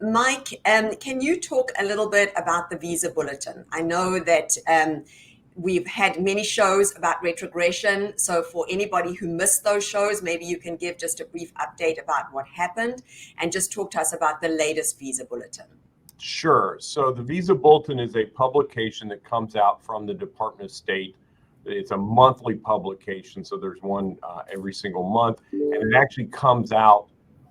Mike, can you talk a little bit about the visa bulletin? I know that we've had many shows about retrogression. So for anybody who missed those shows, maybe you can give just a brief update about what happened and just talk to us about the latest visa bulletin. Sure. So the Visa Bulletin is a publication that comes out from the Department of State. It's a monthly publication, so there's one every single month, and it actually comes out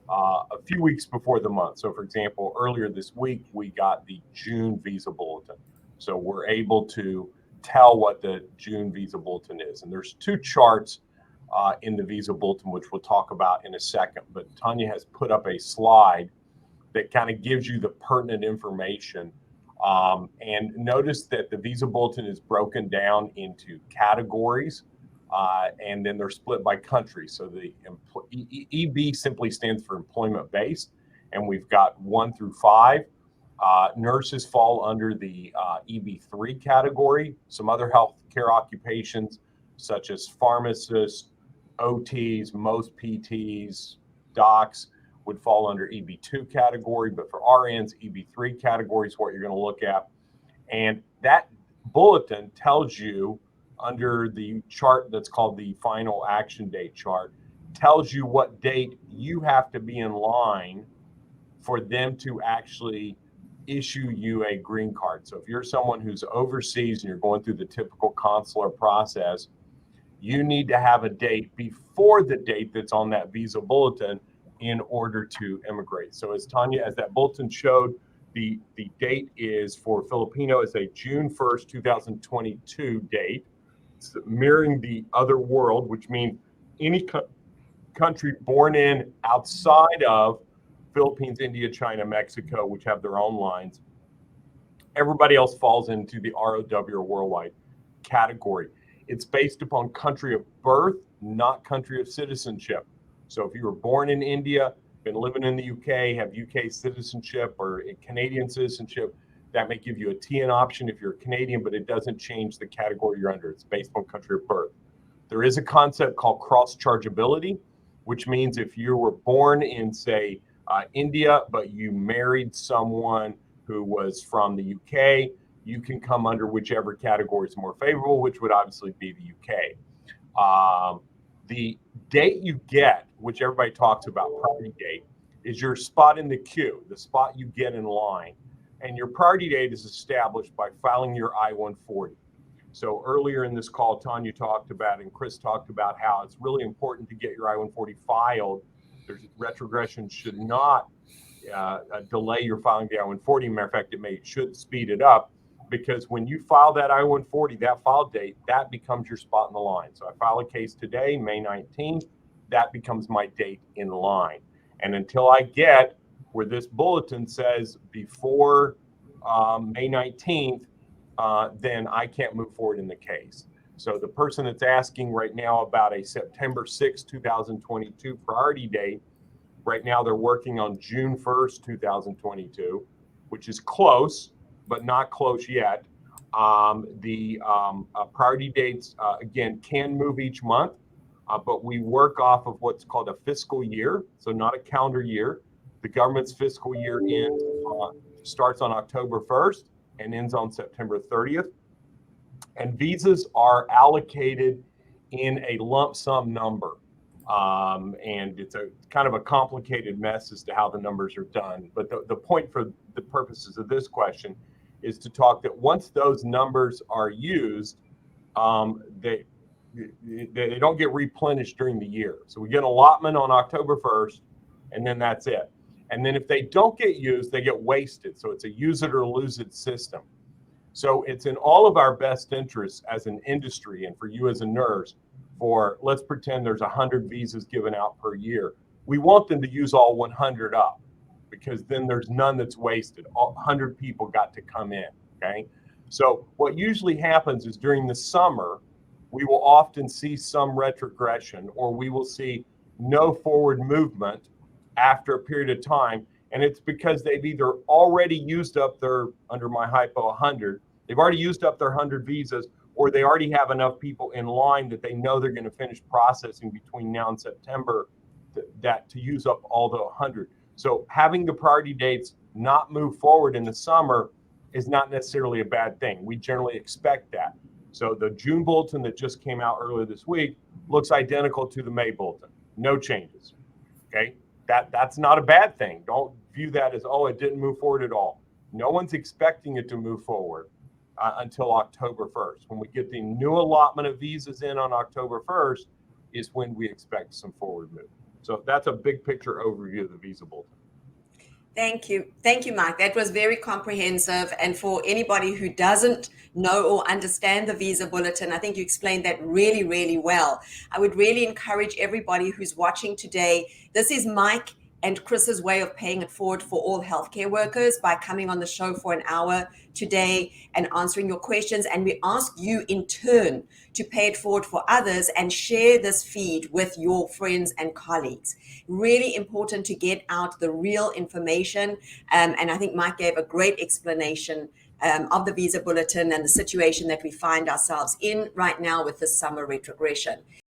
a few weeks before the month. So, for example, earlier this week, we got the June Visa Bulletin. So we're able to tell what the June Visa Bulletin is. And there's two charts in the Visa Bulletin, which we'll talk about in a second. But Tanya has put up a slide that kind of gives you the pertinent information. And notice that the Visa Bulletin is broken down into categories, and then they're split by country. So the EB simply stands for employment based, and we've got 1 through 5. Nurses fall under the EB-3 category. Some other healthcare occupations, such as pharmacists, OTs, most PTs, docs, would fall under EB-2 category. But for RNs, EB-3 category is what you're going to look at. And that bulletin tells you, under the chart that's called the final action date chart, tells you what date you have to be in line for them to actually issue you a green card. So if you're someone who's overseas and you're going through the typical consular process, you need to have a date before the date that's on that visa bulletin in order to immigrate. So as that bulletin showed, the date is for Filipino is a June 1st, 2022 date. It's mirroring the other world, which means any country born in outside of Philippines, India, China, Mexico, which have their own lines. Everybody else falls into the ROW or worldwide category. It's based upon country of birth, not country of citizenship. So if you were born in India, been living in the UK, have UK citizenship or Canadian citizenship, that may give you a TN option if you're Canadian, but it doesn't change the category you're under. It's based on country of birth. There is a concept called cross-chargeability, which means if you were born in, say, India, but you married someone who was from the UK, you can come under whichever category is more favorable, which would obviously be the UK. The date you get, which everybody talks about, priority date, is your spot in the queue, the spot you get in line. And your priority date is established by filing your I-140. So earlier in this call, Tanya talked about, and Chris talked about how it's really important to get your I-140 filed. Retrogression should not delay your filing the I-140. Matter of fact, should speed it up, because when you file that I-140, that file date, that becomes your spot in the line. So I file a case today, May 19th, that becomes my date in line. And until I get where this bulletin says before May 19th, then I can't move forward in the case. So the person that's asking right now about a September 6, 2022 priority date, right now they're working on June 1st, 2022, which is close, but not close yet. The priority dates, again, can move each month, but we work off of what's called a fiscal year, so not a calendar year. The government's fiscal year starts on October 1st and ends on September 30th. And visas are allocated in a lump sum number. And it's a kind of a complicated mess as to how the numbers are done. But the point for the purposes of this question is to talk that once those numbers are used, they don't get replenished during the year. So we get an allotment on October 1st, and then that's it. And then if they don't get used, they get wasted. So it's a use it or lose it system. So it's in all of our best interests as an industry, and for you as a nurse, for, let's pretend there's 100 visas given out per year. We want them to use all 100 up, because then there's none that's wasted. 100 people got to come in, okay? So what usually happens is during the summer, we will often see some retrogression, or we will see no forward movement after a period of time. And it's because they've either already used up their, under my hypo, 100, they've already used up their 100 visas, or they already have enough people in line that they know they're going to finish processing between now and September to use up all the 100. So having the priority dates not move forward in the summer is not necessarily a bad thing. We generally expect that. So the June bulletin that just came out earlier this week looks identical to the May bulletin. No changes. Okay, that's not a bad thing. Don't view that as, oh, it didn't move forward at all. No one's expecting it to move forward until October 1st. When we get the new allotment of visas in on October 1st is when we expect some forward movement. So that's a big picture overview of the visa bulletin. Thank you. Thank you, Mike. That was very comprehensive. And for anybody who doesn't know or understand the visa bulletin, I think you explained that really, really well. I would really encourage everybody who's watching today. This is Mike and Chris's way of paying it forward for all healthcare workers by coming on the show for an hour today and answering your questions. And we ask you in turn to pay it forward for others and share this feed with your friends and colleagues. Really important to get out the real information. And I think Mike gave a great explanation of the visa bulletin and the situation that we find ourselves in right now with this summer retrogression.